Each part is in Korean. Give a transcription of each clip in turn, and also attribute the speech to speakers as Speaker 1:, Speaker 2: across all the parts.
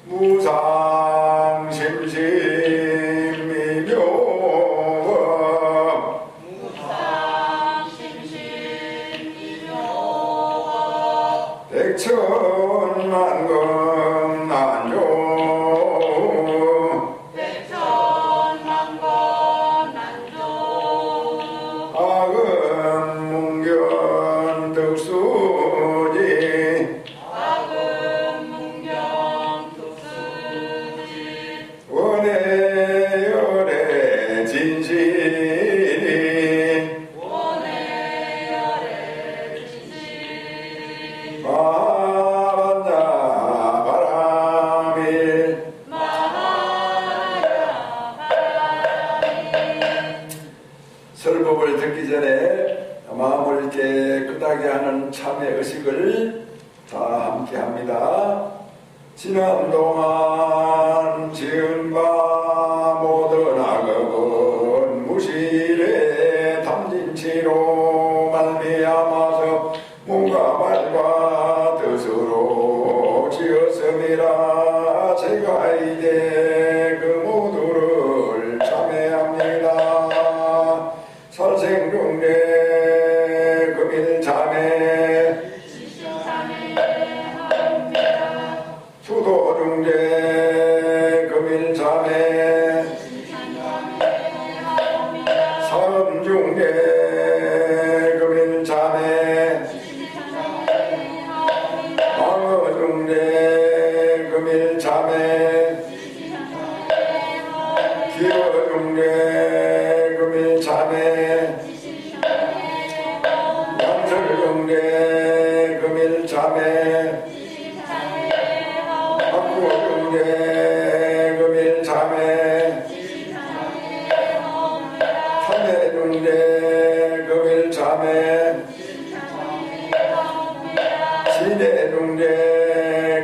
Speaker 1: 무상심심미묘 백천만금 난조 악은 문견 득수지 원해열의 진실이 마반나 바람이 설법을 듣기 전에 마음을 깨끗하게 하는 참회 의식을 다 함께 합니다. 지난 동안 지은 바 모든 악업은 무실의 탐진치로 말미암아서 몸과 말과 뜻으로 지었음이라 제가 이제 그 모두를 참회합니다. 살생중대 금일참회 수도중대 금일참회 사음중대 금일참회 망어중대 금일참회 기어중대 금일참회 양설중대 금일참회 중대 금일참회 삼해중대 금일참회 신해중대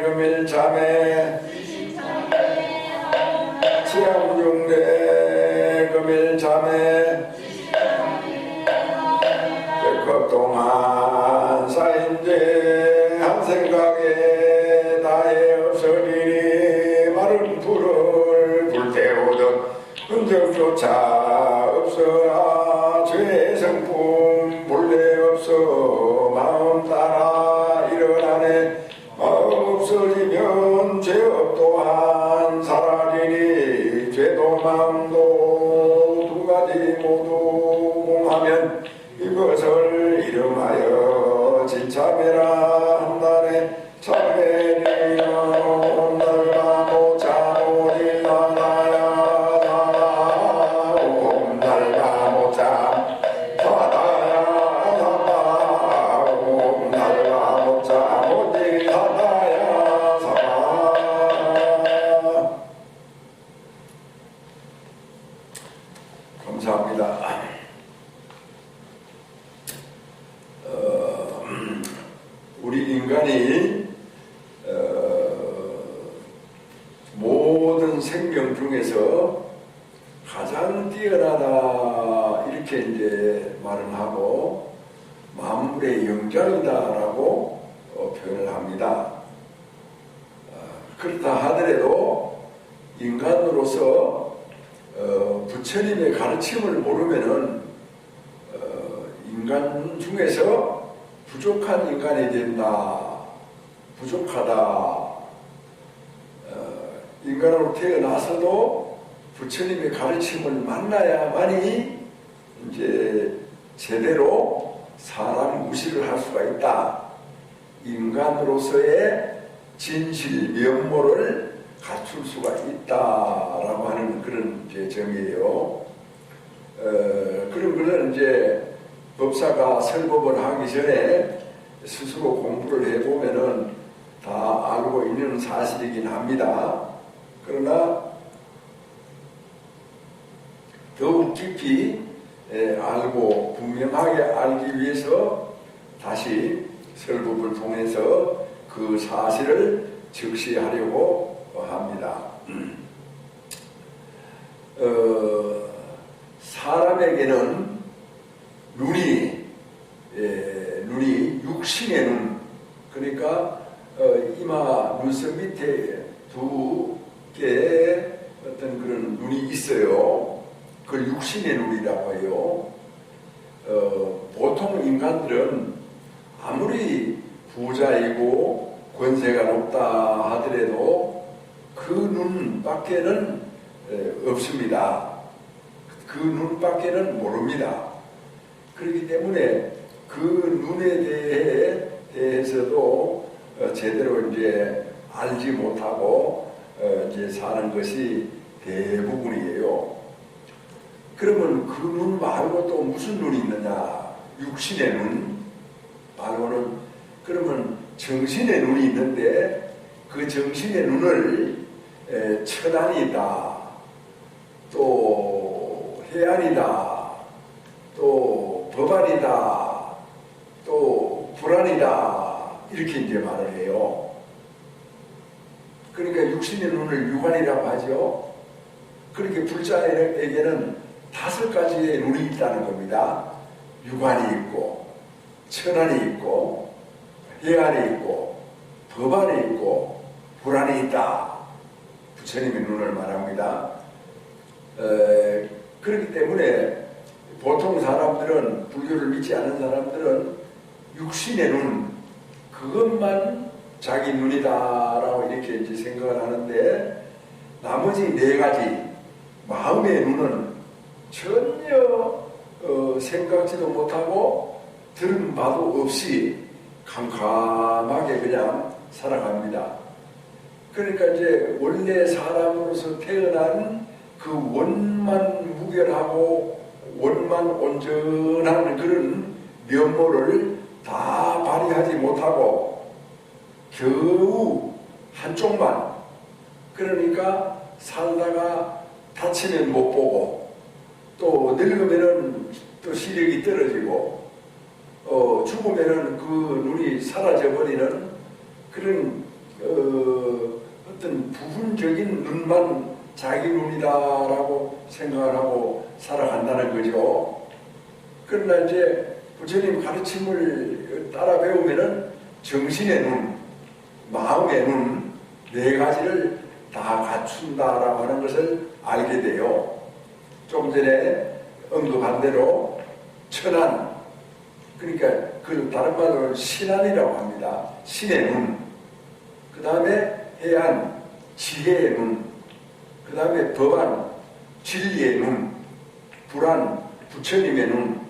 Speaker 1: 금일참회 치암중대 금일참회 백합동안 사인제 한 생각에 다해 없으리니 마른 불을 불태우듯 흔적조차 없어라. 죄의 성품 본래 없어 마음 따라 일어나네. 마음 없어지면 죄업 또한 사라지니 죄도 마음도 두 가지 모두 공하면 이것을 이름하여 진참회라 한다네. 참회니여 날마모 자모지나나야 사나옴 날마모 자사다야 사나옴 날마모 자모지나나야 사나. 감사합니다. 우리 인간이 모든 생명 중에서 가장 뛰어나다 이렇게 이제 말을 하고 만물의 영장이다라고 표현을 합니다. 그렇다 하더라도 인간으로서 부처님의 가르침을 모르면은 인간 중에서 부족한 인간이 된다. 부족하다. 인간으로 태어나서도 부처님의 가르침을 만나야만이 이제 제대로 사람 무시를 할 수가 있다. 인간으로서의 진실 면모를 갖출 수가 있다라고 하는 그런 이제 정의예요. 그런 거는 이제 법사가 설법을 하기 전에 스스로 공부를 해보면은 다 알고 있는 사실이긴 합니다. 그러나 더욱 깊이 알고 분명하게 알기 위해서 다시 설법을 통해서 그 사실을 적시하려고 합니다. 사람에게는 눈이 육신의 눈, 그러니까 이마 눈썹 밑에 두 개의 어떤 그런 눈이 있어요. 그걸 육신의 눈이라고 해요. 보통 인간들은 아무리 부자이고 권세가 높다 하더라도 그 눈 밖에는 없습니다. 그 눈 밖에는 모릅니다. 그렇기 때문에 그 눈에 대해서도 제대로 이제 알지 못하고 이제 사는 것이 대부분이에요. 그러면 그 눈 말고 또 무슨 눈이 있느냐? 육신의 눈 말고는 그러면 정신의 눈이 있는데 그 정신의 눈을 천안이다, 또 해안이다, 또 법안이다, 또 불안이다 이렇게 이제 말을 해요. 그러니까 육신의 눈을 육안이라고 하죠. 그렇게 불자에게는 5가지의 눈이 있다는 겁니다. 육안이 있고, 천안이 있고, 해안이 있고, 법안이 있고, 불안이 있다. 부처님의 눈을 말합니다. 그렇기 때문에 보통 사람들은, 불교를 믿지 않은 사람들은 육신의 눈, 그것만 자기 눈이다라고 이렇게 이제 생각을 하는데, 나머지 4가지, 마음의 눈은 전혀 생각지도 못하고 들은 바도 없이 캄캄하게 그냥 살아갑니다. 그러니까 이제 원래 사람으로서 태어난 그 원만 무결하고 원만 온전한 그런 면모를 다 발휘하지 못하고 겨우 한쪽만, 그러니까 살다가 다치면 못 보고 또 늙으면은 또 시력이 떨어지고 죽으면은 그 눈이 사라져 버리는 그런 어떤 부분적인 눈만 자기 눈이다라고 생각을 하고 살아간다는 거죠. 그러나 이제 부처님 가르침을 따라 배우면은 정신의 눈, 마음의 눈 4가지를 다 갖춘다라고 하는 것을 알게 돼요. 조금 전에 언급한 대로 천안, 그러니까 그 다른 말로 신안이라고 합니다. 신의 눈. 그 다음에 해안, 지혜의 눈. 그 다음에 법안, 진리의 눈. 불안, 부처님의 눈.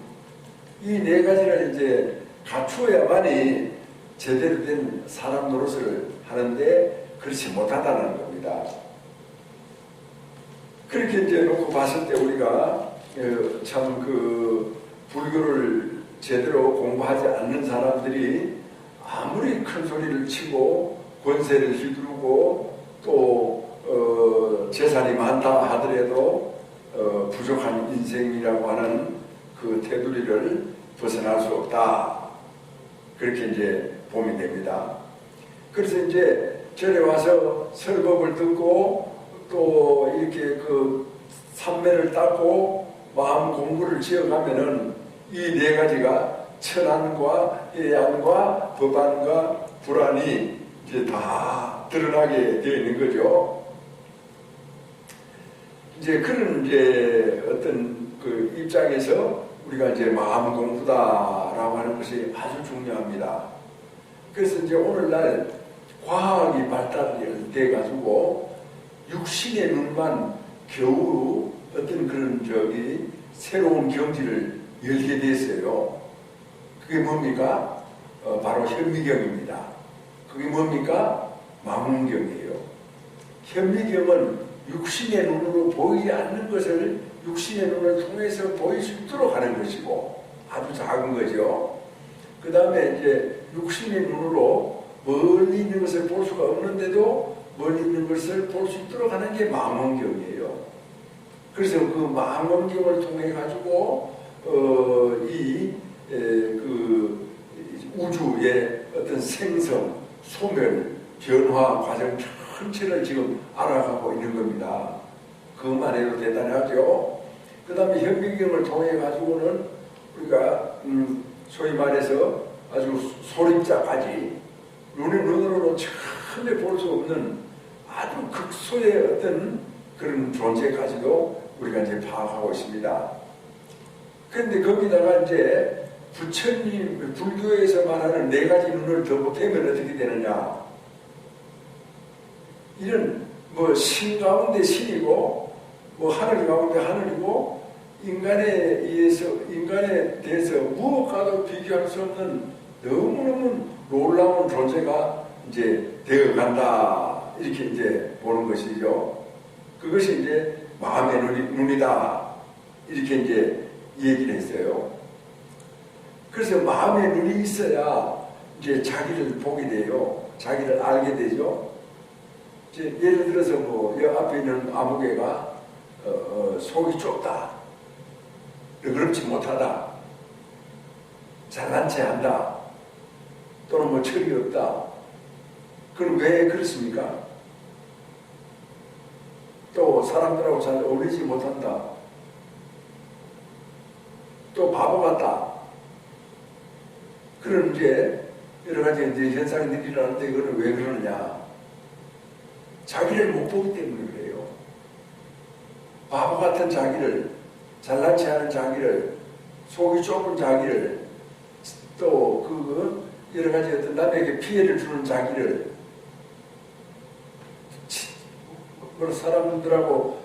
Speaker 1: 이 4가지를 이제 갖추어야만이 제대로 된 사람 노릇을 하는데 그렇지 못하다는 겁니다. 그렇게 이제 놓고 봤을 때 우리가 참 그 불교를 제대로 공부하지 않는 사람들이 아무리 큰 소리를 치고 권세를 휘두르고 또 재산이 많다 하더라도 부족한 인생이라고 하는 그 테두리를 벗어날 수 없다. 그렇게 이제 보면 됩니다. 그래서 이제 절에 와서 설법을 듣고 또 이렇게 그 삼매를 닦고 마음 공부를 지어가면은 이 4가지가 천안과 해안과 법안과 불안이 이제 다 드러나게 되어 있는 거죠. 이제 그런 이제 어떤 그 입장에서 우리가 이제 마음 공부다라고 하는 것이 아주 중요합니다. 그래서 이제 오늘날 과학이 발달이 돼가지고 육신의 눈만 겨우 어떤 그런 새로운 경지를 열게 됐어요. 그게 뭡니까? 바로 현미경입니다. 그게 뭡니까? 망원경이에요. 현미경은 육신의 눈으로 보이지 않는 것을 육신의 눈을 통해서 보일 수 있도록 하는 것이고 아주 작은 거죠. 그 다음에 이제 육신의 눈으로 멀리 있는 것을 볼 수가 없는데도 멀리 있는 것을 볼 수 있도록 하는 게 망원경이에요. 그래서 그 망원경을 통해 가지고 그 우주의 어떤 생성, 소멸, 변화 과정 전체를 지금 알아가고 있는 겁니다. 그것만 해도 대단하죠. 그 다음에 현미경을 통해 가지고는 우리가 소위 말해서 아주 소립자까지 눈으로는 전혀 볼 수 없는 아주 극소의 어떤 그런 존재까지도 우리가 이제 파악하고 있습니다. 그런데 거기다가 이제 부처님, 불교에서 말하는 네 가지 눈을 더 보태면 어떻게 되느냐. 이런 뭐 신 가운데 신이고 뭐 하늘 가운데 하늘이고 인간에 대해서 무엇과도 비교할 수 없는 너무너무 놀라운 존재가 이제 되어간다. 이렇게 이제 보는 것이죠. 그것이 이제 마음의 눈이다. 이렇게 이제 얘기를 했어요. 그래서 마음의 눈이 있어야 이제 자기를 보게 돼요. 자기를 알게 되죠. 이제 예를 들어서 뭐, 여 앞에 있는 아무개가, 속이 좁다. 너그럽지 못하다. 잘난 체 한다. 또는 뭐 철이 없다. 그럼 왜 그렇습니까? 또 사람들하고 잘 어울리지 못한다. 또 바보 같다. 그런 이제 여러 가지 이제 현상이 일어나는데 이거는 왜 그러느냐? 자기를 못 보기 때문에 그래요. 바보 같은 자기를, 잘난 체 하는 자기를, 속이 좁은 자기를, 또 그 여러 가지 어떤 남에게 피해를 주는 자기를, 사람들하고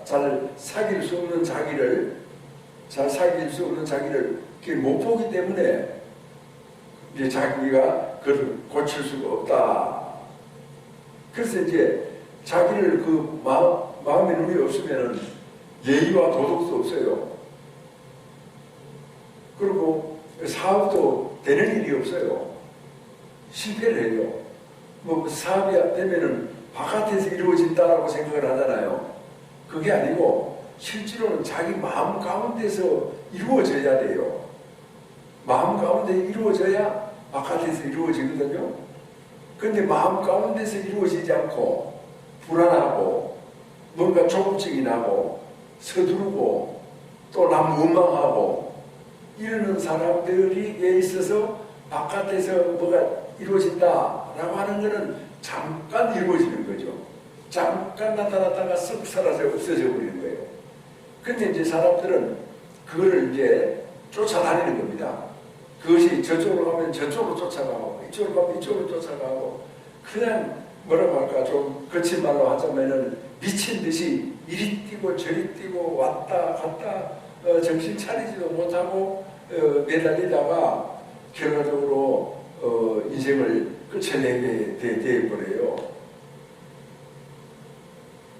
Speaker 1: 잘 사귈 수 없는 자기를, 잘 사귈 수 없는 자기를 못 보기 때문에 이제 자기가 그걸 고칠 수가 없다. 그래서 이제 자기를 그 마음의 눈이 없으면 예의와 도덕도 없어요. 그리고 사업도 되는 일이 없어요. 실패를 해요. 뭐 사업이 되면은 바깥에서 이루어진다라고 생각을 하잖아요. 그게 아니고 실제로는 자기 마음 가운데서 이루어져야 돼요. 마음 가운데 이루어져야 바깥에서 이루어지거든요. 그런데 마음 가운데서 이루어지지 않고 불안하고 뭔가 조급증이 나고 서두르고 또 남 원망하고 이러는 사람들에 있어서 바깥에서 뭐가 이루어진다라고 하는 것은 잠깐 이루어지는 거죠. 잠깐 나타났다가 쓱 사라져 없어져 버리는 거예요. 근데 이제 사람들은 그거를 이제 쫓아다니는 겁니다. 그것이 저쪽으로 가면 저쪽으로 쫓아가고 이쪽으로 가면 이쪽으로 쫓아가고 그냥 뭐라고 할까 좀 거친 말로 하자면은 미친 듯이 이리 뛰고 저리 뛰고 왔다 갔다 정신 차리지도 못하고 매달리다가 결과적으로 인생을 끝내게 되어버려요.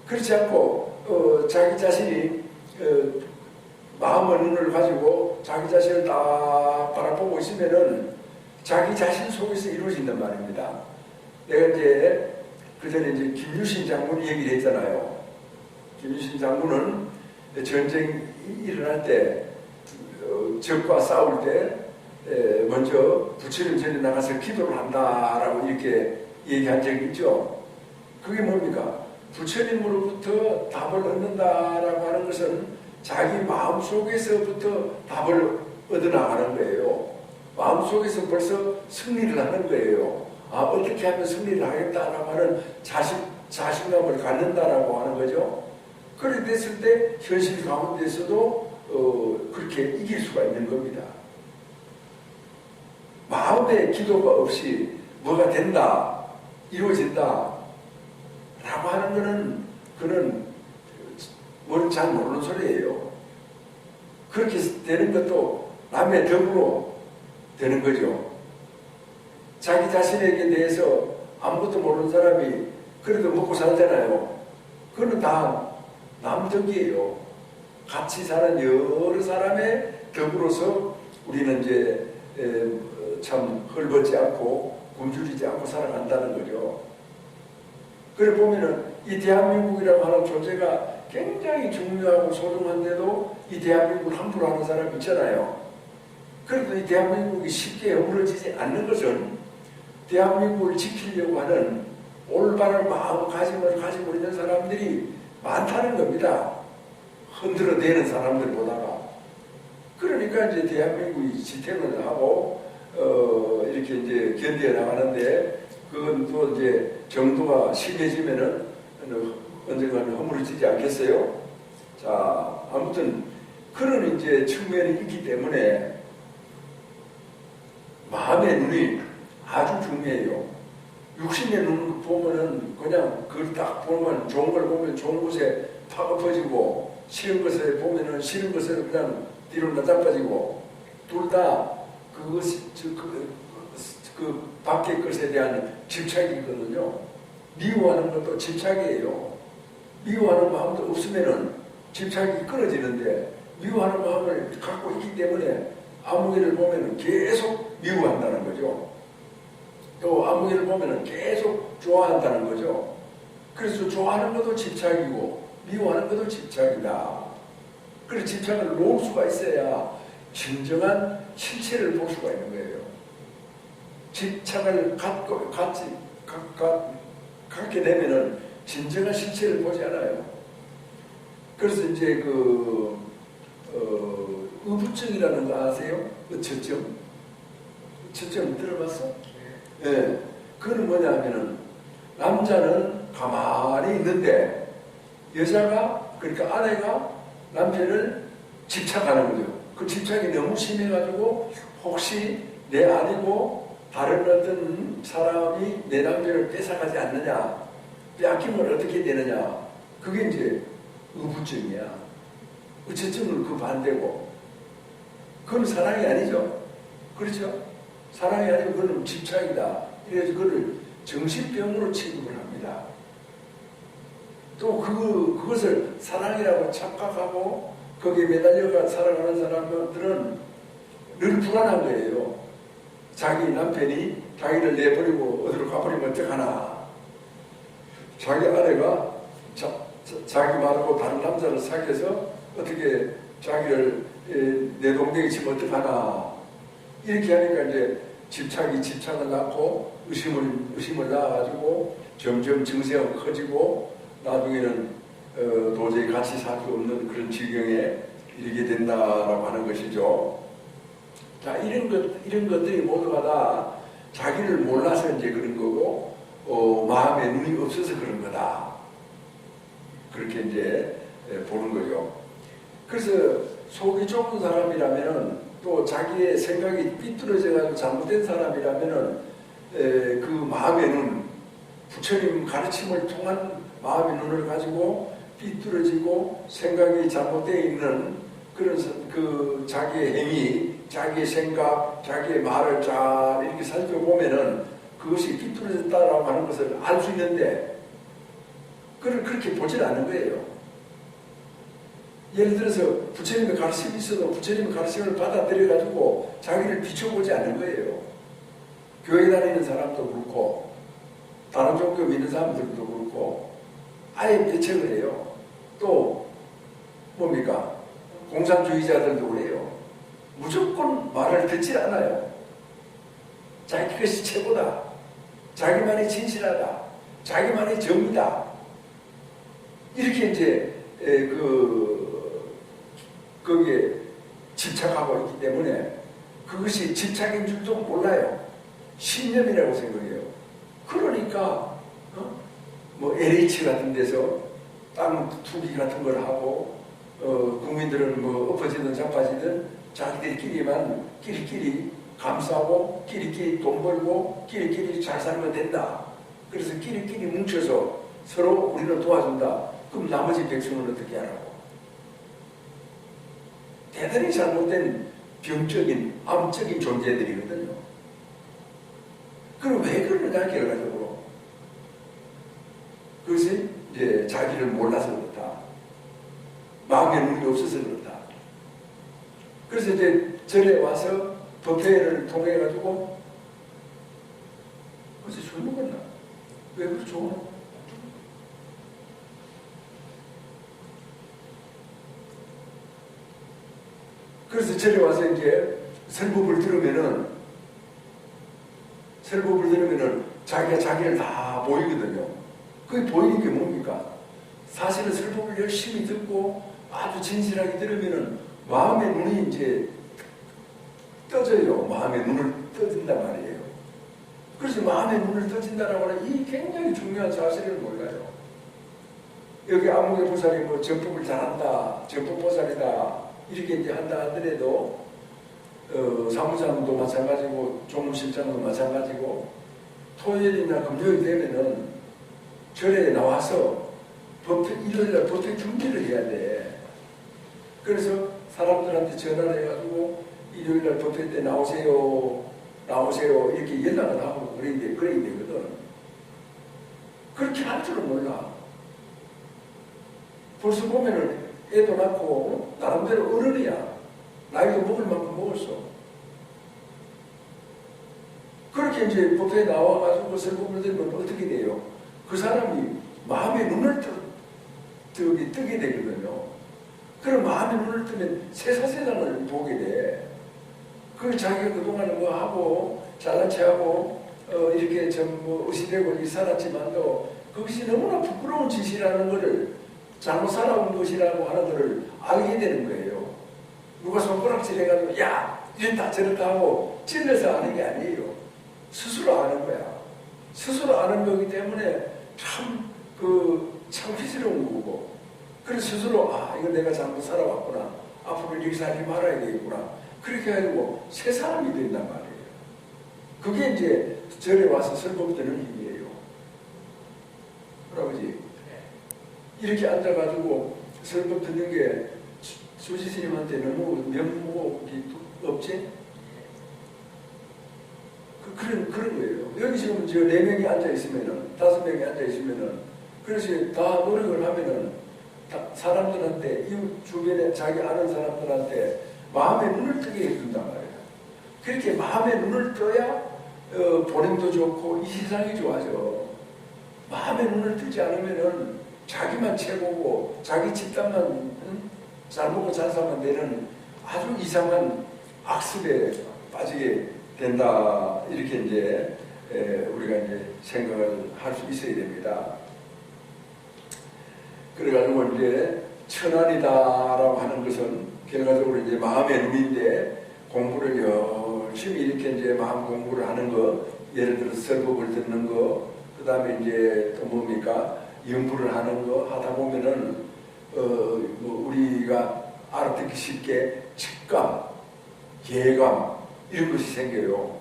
Speaker 1: 그렇지 않고 자기 자신이 마음의 눈을 가지고 자기 자신을 딱 바라보고 있으면은 자기 자신 속에서 이루어진단 말입니다. 내가 이제 그전에 이제 김유신 장군이 얘기를 했잖아요. 김유신 장군은 전쟁이 일어날 때 적과 싸울 때 먼저 부처님 전에 나가서 기도를 한다라고 이렇게 얘기한 적이 있죠. 그게 뭡니까? 부처님으로부터 답을 얻는다라고 하는 것은 자기 마음속에서부터 답을 얻어나가는 거예요. 마음속에서 벌써 승리를 하는 거예요. 아, 어떻게 하면 승리를 하겠다라고 하는 자신감을 갖는다라고 하는 거죠. 그렇게 됐을 때 현실 가운데서도 그렇게 이길 수가 있는 겁니다. 마음의 기도가 없이 뭐가 된다, 이루어진다 라고 하는 거는 그는 뭘 잘 모르는 소리예요. 그렇게 되는 것도 남의 덕으로 되는 거죠. 자기 자신에게 대해서 아무것도 모르는 사람이 그래도 먹고 살잖아요. 그거는 다 남덕이에요. 같이 사는 여러 사람의 덕으로서 우리는 이제 참 헐벗지 않고 굶주리지 않고 살아간다는 거죠. 그래 보면은 이 대한민국이라고 하는 존재가 굉장히 중요하고 소중한데도 이 대한민국을 함부로 하는 사람이 있잖아요. 그래도 이 대한민국이 쉽게 허물어지지 않는 것은 대한민국을 지키려고 하는 올바른 마음가짐을 가지고 있는 사람들이 많다는 겁니다. 흔들어대는 사람들보다가. 그러니까 이제 대한민국이 지탱을 하고 이렇게 이제 견뎌 나가는데 그건 또 이제 정도가 심해지면은 언젠가는 허물어지지 않겠어요? 자, 아무튼 그런 이제 측면이 있기 때문에 마음의 눈이 아주 중요해요. 육신의 눈 보면은 그냥 그걸 딱 보면 좋은 걸 보면 좋은 곳에 팍 엎어지고 싫은 것을 보면은 싫은 것을 그냥 뒤로 나자빠지고 둘 다 그것이 그 밖의 것에 대한 집착이 있거든요. 미워하는 것도 집착이에요. 미워하는 마음도 없으면은 집착이 끊어지는데 미워하는 마음을 갖고 있기 때문에 아무개를 보면은 계속 미워한다는 거죠. 또 아무개를 보면은 계속 좋아한다는 거죠. 그래서 좋아하는 것도 집착이고 미워하는 것도 집착이다. 그래서 집착을 놓을 수가 있어야 진정한 실체를 볼 수가 있는 거예요. 집착을 갖게 되면은 진정한 실체를 보지 않아요. 그래서 이제 의부증이라는 거 아세요? 의처증? 의처증 들어봤어? 네. 그건 뭐냐 하면은 남자는 가만히 있는데 여자가, 그러니까 아내가 남편을 집착하는 거죠. 그 집착이 너무 심해가지고 혹시 내 아니고 다른 어떤 사람이 내 남편을 뺏어가지 않느냐, 빼앗기면 어떻게 되느냐, 그게 이제 의부증이야. 의처증은 그 반대고, 그건 사랑이 아니죠. 그렇죠? 사랑이 아니고 그건 집착이다. 그래서 그걸 정신병으로 취급을 합니다. 또 그것을 사랑이라고 착각하고 거기에 매달려가 살아가는 사람들은 늘 불안한 거예요. 자기 남편이 자기를 내버리고 어디로 가버리면 어떡하나. 자기 아내가 자기 말고 다른 남자를 사귀어서 어떻게 자기를 내 동생이 치면 어떡하나. 이렇게 하니까 이제 집착이 집착을 낳고 의심을 낳아가지고 점점 증세가 커지고 나중에는 도저히 같이 살 수 없는 그런 지경에 이르게 된다라고 하는 것이죠. 자, 이런 것들이 모두가 다 자기를 몰라서 이제 그런 거고, 마음에 눈이 없어서 그런 거다. 그렇게 이제 보는 거죠. 그래서 속이 좁은 사람이라면은 또 자기의 생각이 삐뚤어져가지고 잘못된 사람이라면은 그 마음의 눈, 부처님 가르침을 통한 마음의 눈을 가지고 삐뚤어지고 생각이 잘못되어 있는 그런 그 자기의 행위, 자기의 생각, 자기의 말을 잘 이렇게 살펴보면은 그것이 삐뚤어졌다라고 하는 것을 알 수 있는데 그걸 그렇게 보질 않는 거예요. 예를 들어서 부처님의 가르침이 있어도 부처님의 가르침을 받아들여가지고 자기를 비춰보지 않는 거예요. 교회 다니는 사람도 그렇고 다른 종교 믿는 사람들도 그렇고 아예 배척을 해요. 또 뭡니까? 공산주의자들도 그래요. 무조건 말을 듣질 않아요. 자기 것이 최고다. 자기만이 진실하다. 자기만이 정의다. 이렇게 이제 거기에 집착하고 있기 때문에 그것이 집착인 줄도 몰라요. 신념이라고 생각해요. 그러니까 뭐 LH 같은 데서 땅 투기 같은 걸 하고 국민들은 뭐 엎어지든 자빠지든 자기들끼리만 끼리끼리 감싸고 끼리끼리 돈 벌고 끼리끼리 잘 살면 된다. 그래서 끼리끼리 뭉쳐서 서로 우리는 도와준다. 그럼 나머지 백성은 어떻게 하라고? 대단히 잘못된 병적인 암적인 존재들이거든요. 그럼 왜 그러느냐 결과적으로 그것이 이제 자기를 몰라서 그렇다. 마음의 눈이 없어서 그렇다. 그래서 이제 절에 와서 법회를 통해 가지고 어제 술 먹었나? 왜 그렇죠? 그래서 절에 와서 이제 설법을 들으면은 자기가 자기를 다 보이거든요. 그게 보이는 게 뭡니까? 사실은 설법을 열심히 듣고 아주 진실하게 들으면은 마음의 눈이 이제 떠져요. 마음의 눈을 떠진단 말이에요. 그래서 마음의 문을 떠진다라고 하는 이 굉장히 중요한 사실을 몰라요. 여기 아무개 보살이 뭐 전법을 잘한다, 전법보살이다 이렇게 이제 한다 하더라도 사무장도 마찬가지고 종무실장도 마찬가지고 토요일이나 금요일 되면은 절에 나와서 일요일날 법회 준비를 해야 돼. 그래서 사람들한테 전화를 해가지고 일요일날 법회 때 나오세요 이렇게 연락을 하고 그래야 되거든. 그렇게 할 줄은 몰라. 벌써 보면은 애도 낳고 나름대로 어른이야. 나이도 먹을 만큼 먹었어. 그렇게 이제 법회에 나와가지고 설법을 들면 어떻게 돼요? 그 사람이 마음의 눈을 뜨게 되거든요. 그럼 마음의 눈을 뜨면 세상을 보게 돼. 그 자기가 그동안에 뭐 하고 잘난 체하고 이렇게 좀 의시되고 살았지만도 그것이 너무나 부끄러운 짓이라는 것을 잘못 살아온 것이라고 하는 것을 알게 되는 거예요. 누가 손가락질 해가지고 야 이랬다 저랬다 하고 찔러서 아는 게 아니에요. 스스로 아는 거야. 스스로 아는 거기 때문에 참 창피스러운 거고, 그래서 스스로 이거 내가 잘못 살아왔구나, 앞으로 이렇게 살지 말아야 되겠구나, 그렇게 해가지고 새 사람이 된단 말이에요. 그게 이제 절에 와서 설법 드는 힘이에요. 할아버지 이렇게 앉아가지고 설법 듣는 게 수지 스님한테 너무 면목이 없지? 그런 거예요. 여기 지금 저 4명이 앉아있으면은, 5명이 앉아있으면은, 그래서 다 노력을 하면은, 사람들한테, 이웃 주변에 자기 아는 사람들한테 마음의 눈을 뜨게 해준단 말이에요. 그렇게 마음의 눈을 떠야, 본인도 좋고, 이 세상이 좋아져. 마음의 눈을 뜨지 않으면은, 자기만 최고고, 자기 집단만, 잘 먹고 잘 살면 되는 아주 이상한 악습에 빠지게 된다. 이렇게 이제 우리가 이제 생각을 할 수 있어야 됩니다. 그래가지고 이제 천안이다라고 하는 것은 결과적으로 이제 마음의 눈인데, 공부를 열심히 이렇게 이제 마음 공부를 하는 거, 예를 들어서 설법을 듣는 거, 그 다음에 이제 또 뭡니까? 연구를 하는 거 하다 보면은 우리가 알아듣기 쉽게 직감, 예감 이런 것이 생겨요.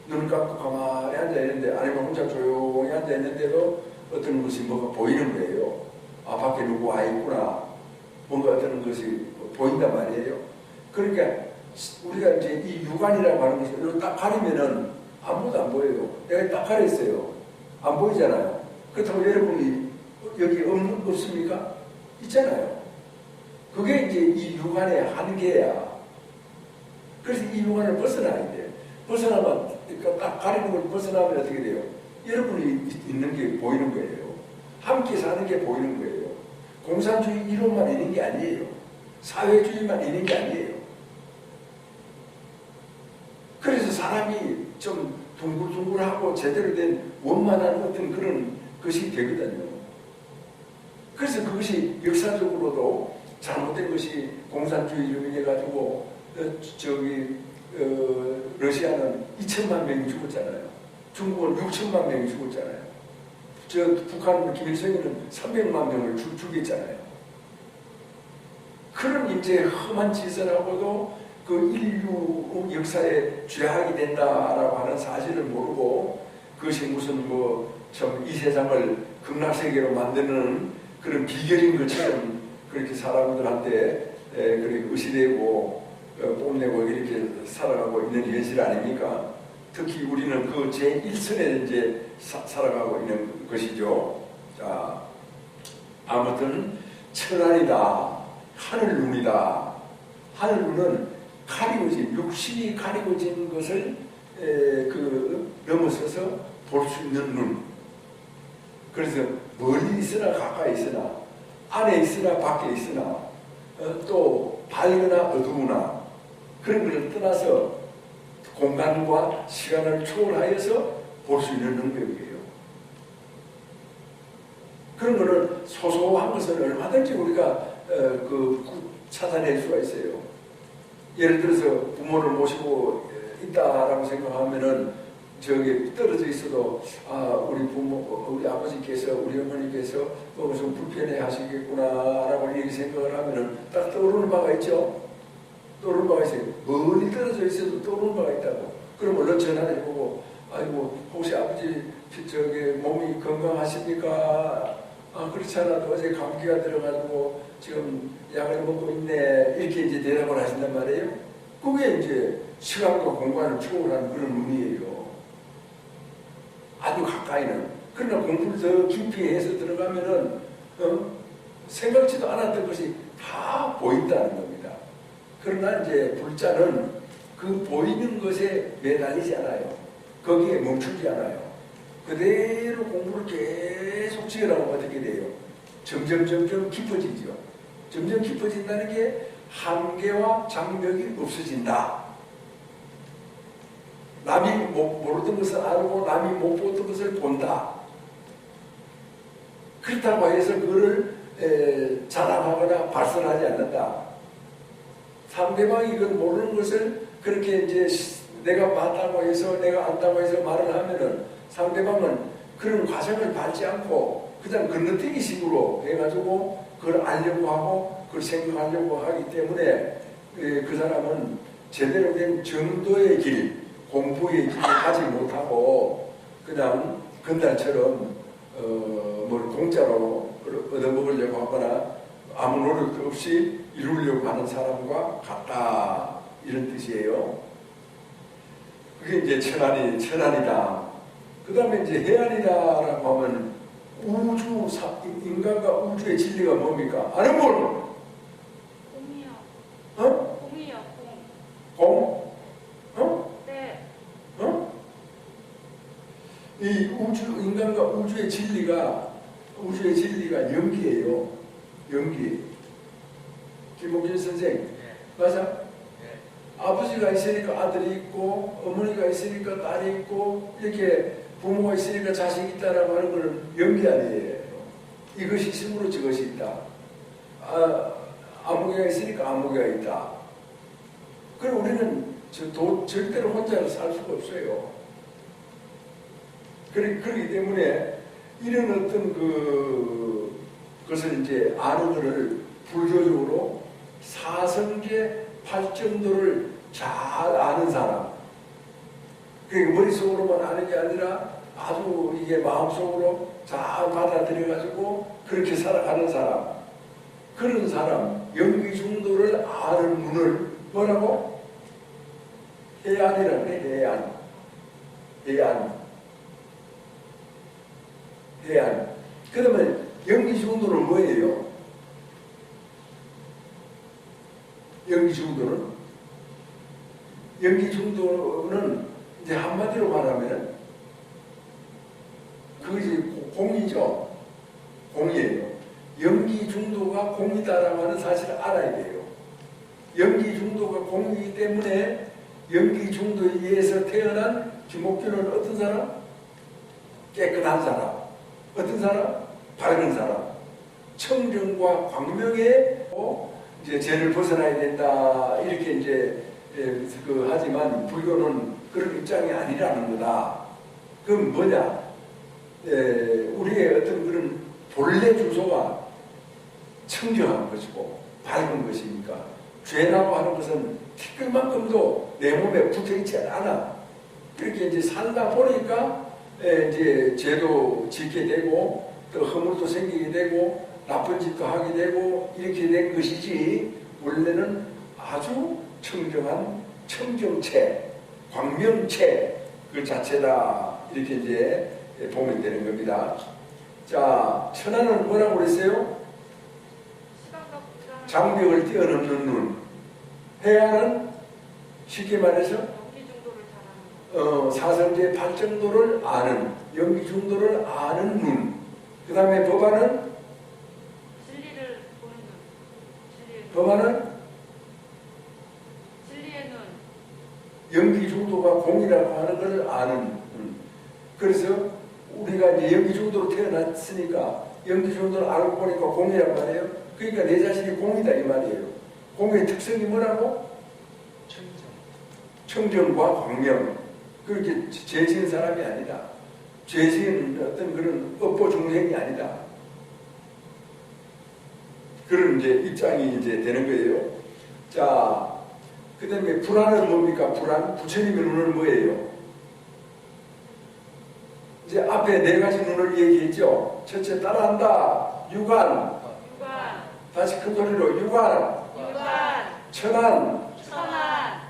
Speaker 1: 눈을 감고 가만히 앉아있는데, 아니면 혼자 조용히 앉아있는데도 어떤 것이 뭐가 보이는 거예요. 밖에 누구 와 있구나, 뭔가 어떤 것이 보인단 말이에요. 그러니까 우리가 이제 이 육안이라고 하는 것을 이렇게 딱 가리면은 아무도 안 보여요. 내가 딱 가렸어요. 안 보이잖아요. 그렇다고 여러분이 여기 없습니까? 있잖아요. 그게 이제 이 육안의 한계야. 그래서 이 육안을 벗어나야 돼. 벗어나면, 그러니까 딱 가리는 걸 벗어나면 어떻게 돼요? 여러분이 있는 게 보이는 거예요. 함께 사는 게 보이는 거예요. 공산주의 이론만 있는 게 아니에요. 사회주의만 있는 게 아니에요. 그래서 사람이 좀 둥글둥글하고 제대로 된 원만한 어떤 그런 것이 되거든요. 그래서 그것이 역사적으로도 잘못된 것이 공산주의로 인해 가지고 러시아는 2천만 명이 죽었잖아요. 중국은 6천만 명이 죽었잖아요. 북한 김일성이는 300만 명을 죽였잖아요. 그런 이제 험한 짓을 하고도 그 인류 역사에 죄악이 된다라고 하는 사실을 모르고, 그것이 무슨 참 이 세상을 극락세계로 만드는 그런 비결인 것처럼 그렇게 사람들한테 그렇게 의시되고 뽐내고 이렇게 살아가고 있는 현실 아닙니까? 특히 우리는 그 제1선에 이제 살아가고 있는 것이죠. 자, 아무튼 천안이다, 하늘눈이다. 하늘눈은 가리워진, 육신이 가리워진 것을 넘어서서 볼 수 있는 눈. 그래서 멀리 있으나 가까이 있으나, 안에 있으나 밖에 있으나, 또 밝으나 어두우나, 그런 것을 떠나서 공간과 시간을 초월하여서 볼 수 있는 능력이에요. 그런 거를 소소한 것을 얼마든지 우리가 찾아낼 수가 있어요. 예를 들어서 부모를 모시고 있다라고 생각하면은 저기 떨어져 있어도 우리 부모, 우리 아버지께서, 우리 어머니께서 좀 불편해 하시겠구나라고 이렇게 생각을 하면은 딱 떠오르는 바가 있죠. 떠오르는 바가 있어요. 멀리 떨어져 있어도 떠오르는 바가 있다고. 그럼 얼른 전화를 해보고, 아이고 혹시 아버지 저기 몸이 건강하십니까? 그렇지 않아도 어제 감기가 들어가지고 지금 약을 먹고 있네. 이렇게 이제 대답을 하신단 말이에요. 그게 이제 시간과 공간을 초월하는 그런 의미예요. 아주 가까이는. 그러나 공부를 더 깊이 해서 들어가면은 생각지도 않았던 것이 다 보인다는 겁니다. 그러나 이제 불자는 그 보이는 것에 매달리지 않아요. 거기에 멈추지 않아요. 그대로 공부를 계속 지어나가면 어떻게 돼요? 점점 깊어지죠. 점점 깊어진다는 게 한계와 장벽이 없어진다. 남이 모르던 것을 알고 남이 못 보던 것을 본다. 그렇다고 해서 그거를 자랑하거나 발설하지 않는다. 상대방이 그걸 모르는 것을 그렇게 이제 내가 봤다고 해서 내가 안다고 해서 말을 하면은 상대방은 그런 과정을 밟지 않고 그냥 건너뛰기식으로 해가지고 그걸 알려고 하고 그걸 생각하려고 하기 때문에 그 사람은 제대로 된 정도의 길, 공부의 길을 가지 못하고 그냥 건달처럼 뭘 공짜로 얻어먹으려고 하거나 아무 노력도 없이 이루려고 하는 사람과 같다, 이런 뜻이에요. 그게 이제 천안이다. 그 다음에 이제 해안이다라고 하면 인간과 우주의 진리가 뭡니까? 아는 뭘?
Speaker 2: 공이요. 공이요,
Speaker 1: 공?
Speaker 2: 네.
Speaker 1: 이 인간과 우주의 진리가 연기예요. 연기. 김옥진 선생, 맞아? 아버지가 있으니까 아들이 있고, 어머니가 있으니까 딸이 있고, 이렇게 부모가 있으니까 자식이 있다라고 하는 것은 연기 아니에요. 이것이 있으므로 저것이 있다. 아무개가 있으니까 아무개가 있다. 그럼 우리는 절대로 혼자 살 수가 없어요. 그렇기 때문에 이런 어떤 그것을 이제 아는 것을 불교적으로 사성계 팔정도를 잘 아는 사람. 그러니까 머릿속으로만 아는 게 아니라 아주 이게 마음속으로 잘 받아들여가지고 그렇게 살아가는 사람. 그런 사람, 연기중도를 아는 문을 뭐라고? 해안이라고 해. 해안. 그러면 연기중도는 뭐예요? 연기중도는 이제 한마디로 말하면 그것이 공이죠. 공이에요. 연기중도가 공이다라고 하는 사실을 알아야 돼요. 연기중도가 공이기 때문에 연기중도에 의해서 태어난 김옥균은 어떤 사람? 깨끗한 사람. 어떤 사람? 밝은 사람. 청정과 광명에 이제 죄를 벗어나야 된다. 이렇게 이제 하지만 불교는 그런 입장이 아니라는 거다. 그럼 뭐냐? 우리의 어떤 그런 본래 주소가 청정한 것이고 밝은 것이니까 죄라고 하는 것은 티끌만큼도 내 몸에 붙어있지 않아. 그렇게 이제 살다 보니까 이제 죄도 짓게 되고 또 허물도 생기게 되고 나쁜 짓도 하게 되고 이렇게 된 것이지 원래는 아주 청정한 청정체, 광명체 그 자체다. 이렇게 이제 보면 되는 겁니다. 자, 천안은 뭐라고 그랬어요? 장벽을 뛰어넘는 눈. 해안은 쉽게 말해서 사성제 팔정도를 아는, 연기중도를 아는 눈. 그 다음에 법안은
Speaker 2: 진리를 보는 눈.
Speaker 1: 법안은
Speaker 2: 진리의 눈.
Speaker 1: 연기중도가 공이라고 하는 것을 아는 눈. 그래서 우리가 이제 연기중도로 태어났으니까 연기중도를 알고 보니까 공이란 말이에요. 그러니까 내 자신이 공이다 이 말이에요. 공의 특성이 뭐라고? 청정과 광명. 그렇게 죄 지은 사람이 아니다. 죄 지은 어떤 그런 업보 중생이 아니다. 그런 이제 입장이 이제 되는 거예요. 자, 그 다음에 불안은 뭡니까? 불안? 부처님의 눈은 뭐예요? 이제 앞에 네 가지 눈을 얘기했죠. 첫째 따라한다. 유관.
Speaker 2: 유관.
Speaker 1: 다시 큰 소리로 유관.
Speaker 2: 유관.
Speaker 1: 천안.
Speaker 2: 천안.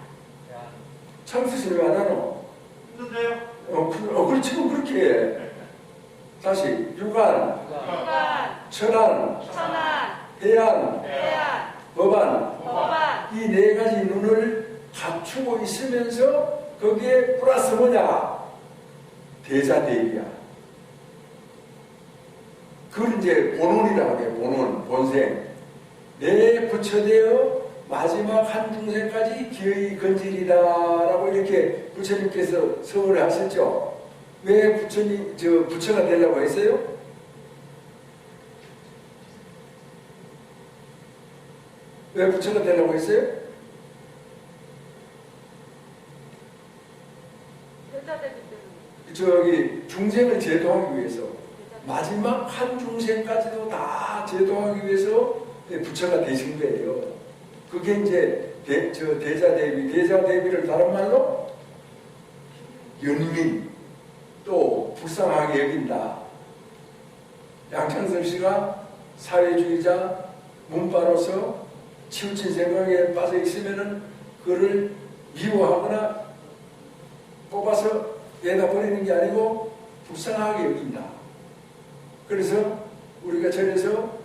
Speaker 1: 참수신 왜 안 하노?
Speaker 3: 힘든데요?
Speaker 1: 그렇지, 그렇게 해. 다시 유관.
Speaker 2: 유관.
Speaker 1: 천안.
Speaker 2: 천안.
Speaker 1: 해안.
Speaker 2: 해안.
Speaker 1: 법안.
Speaker 2: 법안.
Speaker 1: 이 네 가지 눈을 갖추고 있으면서 거기에 플러스 뭐냐? 대자대비야. 그걸 이제 본원이라고 해요. 본원, 본생. 내 부처되어 마지막 한 중생까지 기의 건질이다라고 이렇게 부처님께서 서울을 하셨죠. 왜 부처가 되려고 했어요? 왜 부처가 되려고 했어요?
Speaker 2: 대자되기 때문에.
Speaker 1: 저기 중생을 제도하기 위해서 마지막 한 중생까지도 다 제도하기 위해서 부처가 되신 거예요. 그게 이제 대자대비를 다른 말로 연민 또 불쌍하게 여긴다. 양창섭 씨가 사회주의자 문파로서 치우친 생각에 빠져 있으면은 그를 미워하거나 뽑아서 내다 버리는 게 아니고 불쌍하게 여긴다. 그래서 우리가 절에서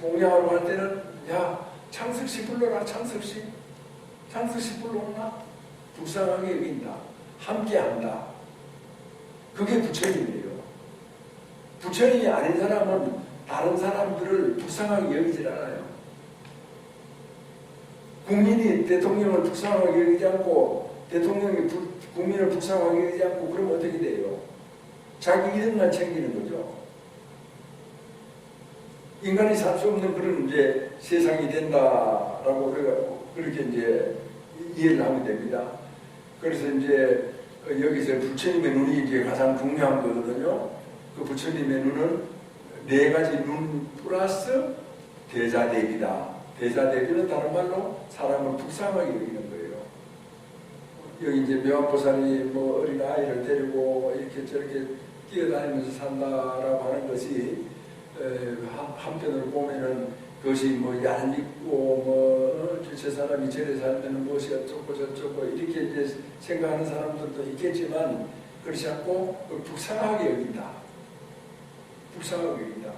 Speaker 1: 공양하러 갈 때는 야 창석씨 불러라. 창석씨 불러오나? 불쌍하게 여긴다. 함께한다. 그게 부처님이에요. 부처님이 아닌 사람은 다른 사람들을 불쌍하게 여기질 않아요. 국민이 대통령을 불쌍하게 여기지 않고 대통령이 국민을 불쌍하게 여기지 않고 그러면 어떻게 돼요? 자기 이득만 챙기는 거죠. 인간이 살 수 없는 그런 이제 세상이 된다라고 그렇게 이제 이해를 하면 됩니다. 그래서 이제 여기서 부처님의 눈이 이제 가장 중요한 거거든요. 그 부처님의 눈은 네 가지 눈 플러스 대자대비다. 대자대비는 다른 말로 사람을 불쌍하게 여기는 거예요. 여기 이제 묘한보살이 뭐 어린 아이를 데리고 이렇게 저렇게 뛰어다니면서 산다라고 하는 것이 한편으로 보면은 그것이 뭐 얄밉고 뭐 저 사람이 저래 살면 무엇이 어쩌고 저쩌고 이렇게 이제 생각하는 사람들도 있겠지만 그렇지 않고 불쌍하게 여긴다. 불쌍하게 여긴다.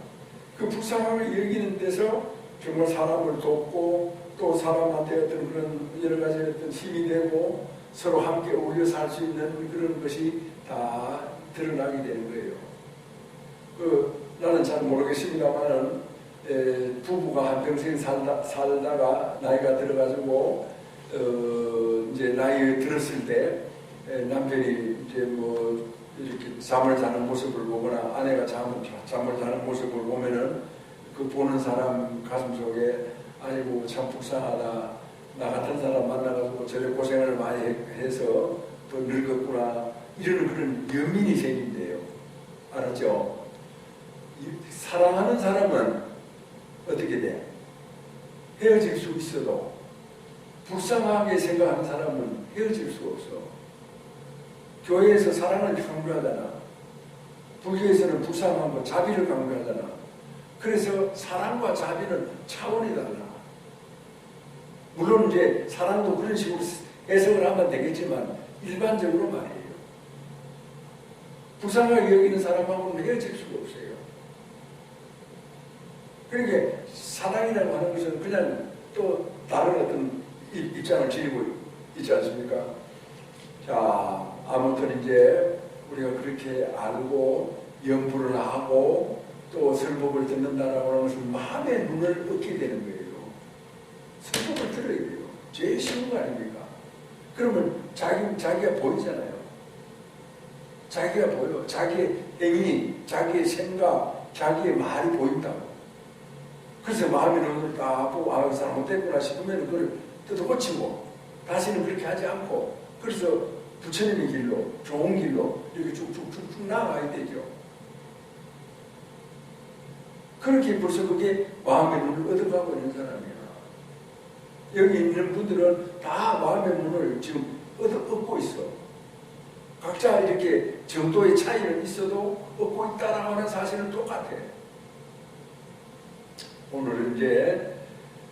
Speaker 1: 그 불쌍하게 여기는 데서 정말 사람을 돕고 또 사람한테 어떤 그런 여러 가지 어떤 힘이 되고 서로 함께 어울려 살 수 있는 그런 것이 다 드러나게 되는 거예요. 나는 잘 모르겠습니다만은 부부가 한평생 살다가 나이가 들어가지고 이제 나이에 들었을 때 남편이 이제 뭐 이렇게 잠을 자는 모습을 보거나 아내가 잠을 자는 모습을 보면은 그 보는 사람 가슴 속에 아이고 참 불쌍하다. 나 같은 사람 만나가지고 저래 고생을 많이 해서 또 늙었구나. 이런 그런 연민이 생긴대요. 알았죠? 사랑하는 사람은 어떻게 돼? 헤어질 수 있어도 불쌍하게 생각하는 사람은 헤어질 수가 없어. 교회에서 사랑을 강조하잖아. 불교에서는 불쌍함과 자비를 강조하잖아. 그래서 사랑과 자비는 차원이 달라. 물론 이제 사랑도 그런 식으로 해석을 하면 되겠지만 일반적으로 말이에요. 불쌍하게 여기는 사람하고는 헤어질 수가 없어요. 그러니까 사랑이라고 하는 것은 그냥 또 다른 어떤 입장을 지니고 있지 않습니까? 자, 아무튼 이제 우리가 그렇게 알고 연부를 하고 또 설법을 듣는다라고 하는 것은 마음의 눈을 얻게 되는 거예요. 설법을 들어야 돼요. 제일 쉬운 거 아닙니까? 그러면 자기가 보이잖아요. 자기가 보여. 자기의 행위, 자기의 생각, 자기의 말이 보인다고. 그래서 마음의 눈을 딱 보고 아, 이 사람 못됐구나 싶으면 그걸 뜯어고치고 다시는 그렇게 하지 않고 그래서 부처님의 길로, 좋은 길로 이렇게 쭉쭉쭉쭉 나아가야 되죠. 그렇게 벌써 그게 마음의 문을 얻어가고 있는 사람이야. 여기 있는 분들은 다 마음의 문을 지금 얻고 있어. 각자 이렇게 정도의 차이는 있어도 얻고 있다라고 하는 사실은 똑같아. 오늘은 이제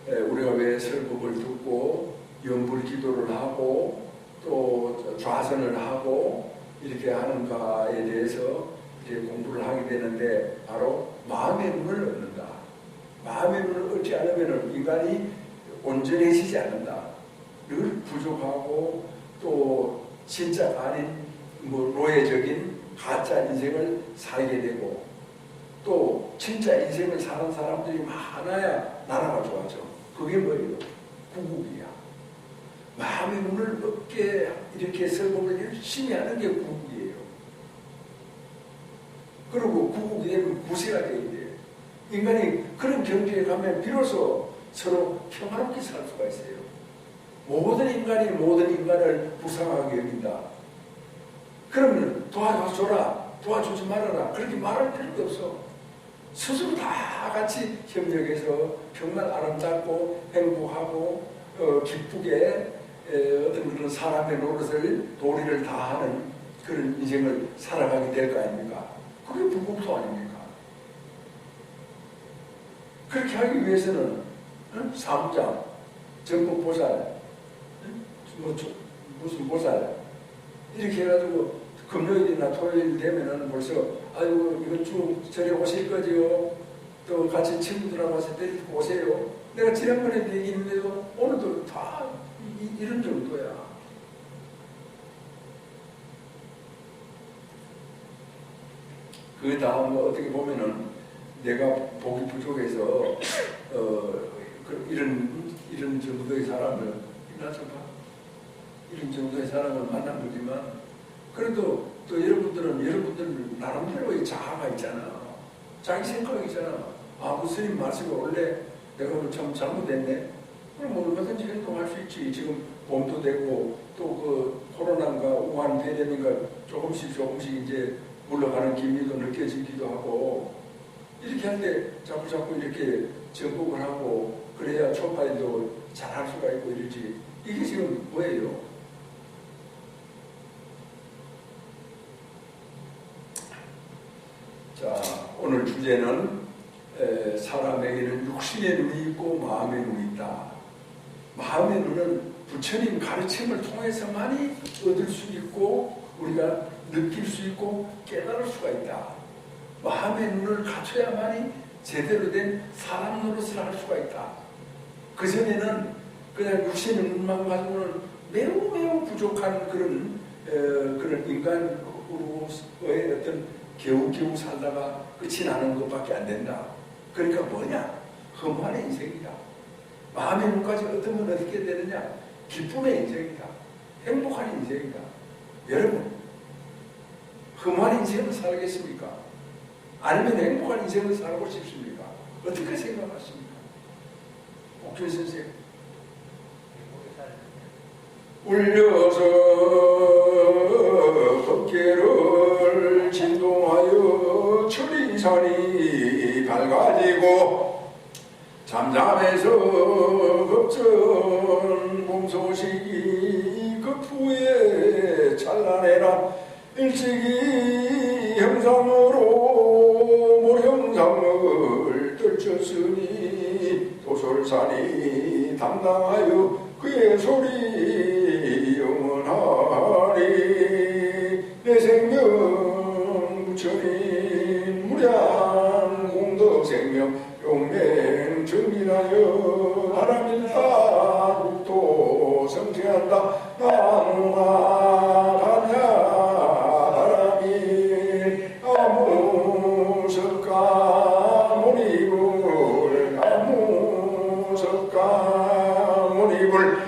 Speaker 1: 우리가 왜 설법을 듣고 연불 기도를 하고 또 좌선을 하고 이렇게 하는가에 대해서 이제 공부를 하게 되는데 바로 마음의 문을 얻는다. 마음의 문을 얻지 않으면 인간이 온전해지지 않는다. 늘 부족하고 또 진짜 아닌 노예적인 가짜 인생을 살게 되고 또 진짜 인생을 사는 사람들이 많아야 나라가 좋아져. 그게 뭐예요? 구국이야. 마음의 문을 얻게 이렇게 설법을 열심히 하는 게 구국이에요. 그리고 구국이 되면 구세가 되어야 돼요. 인간이 그런 경지에 가면 비로소 서로 평화롭게 살 수가 있어요. 모든 인간이 모든 인간을 불쌍하게 여긴다. 그러면 도와줘라, 도와주지 말아라 그렇게 말할 필요도 없어. 스스로 다 같이 협력해서 정말 아름답고 행복하고 기쁘게 어떤 그런 사람의 노릇을 도리를 다하는 그런 인생을 살아가게 될 거 아닙니까? 그게 불국토 아닙니까? 그렇게 하기 위해서는 사무장, 정법보살, 무슨 보살 이렇게 해가지고 금요일이나 토요일 되면은 벌써 아이고 이거 쭉 저리 오실 거지요. 또 같이 친구들하고 와서 데리고 오세요. 내가 지난번에 얘기했는데도 오늘도 다 이런 정도야. 그 다음 어떻게 보면은 내가 보기 부족해서 이런 정도의 사람을 이런 정도의 사람을 만난 거지만 그래도 또 여러분들 나름대로의 자아가 있잖아. 자기 생각이 있잖아. 아, 그 스님 말씀이 원래 내가 참 잘못했네. 그럼 얼마든지 행동할 수 있지. 지금 봄도 되고 또 그 코로나인가 우한 폐렴인가 조금씩 이제 물러가는 기미도 느껴지기도 하고 이렇게 할 때 자꾸 이렇게 정복을 하고 그래야 초파에도 잘할 수가 있고 이러지. 이게 지금 뭐예요? 자, 오늘 주제는 사람에게는 육신의 눈이 있고 마음의 눈이 있다. 마음의 눈은 부처님 가르침을 통해서만이 얻을 수 있고 우리가 느낄 수 있고 깨달을 수가 있다. 마음의 눈을 갖춰야만이 제대로 된 사람 노릇을 할 수가 있다. 그전에는 그냥 육신의 눈만 가지고는 매우 부족한 그런 인간으로의 어떤 겨우 살다가 끝이 나는 것밖에 안 된다. 그러니까 뭐냐? 험한의 인생이다. 마음의 눈까지 얻으면 어떻게 되느냐? 기쁨의 인생이다. 행복한 인생이다. 여러분, 험한 인생을 살겠습니까? 아니면 행복한 인생을 살고 싶습니까? 어떻게 생각하십니까? 옥균 선생. 울려서 법계를 진동하여 천리산이 밝아지고 잠잠해서 급전 봄소식이 급후에 찬란해라 일찍이 형상으로 모형상을 떨쳤으니 도솔산이 담당하여 그의 소리 영원하리 내 생명 부처님 무량 공덕 생명 용맹 정진하여 바람일다 국토 성취한다 나무마하냐 바람이 아무석가 모니불 아무석가 모니불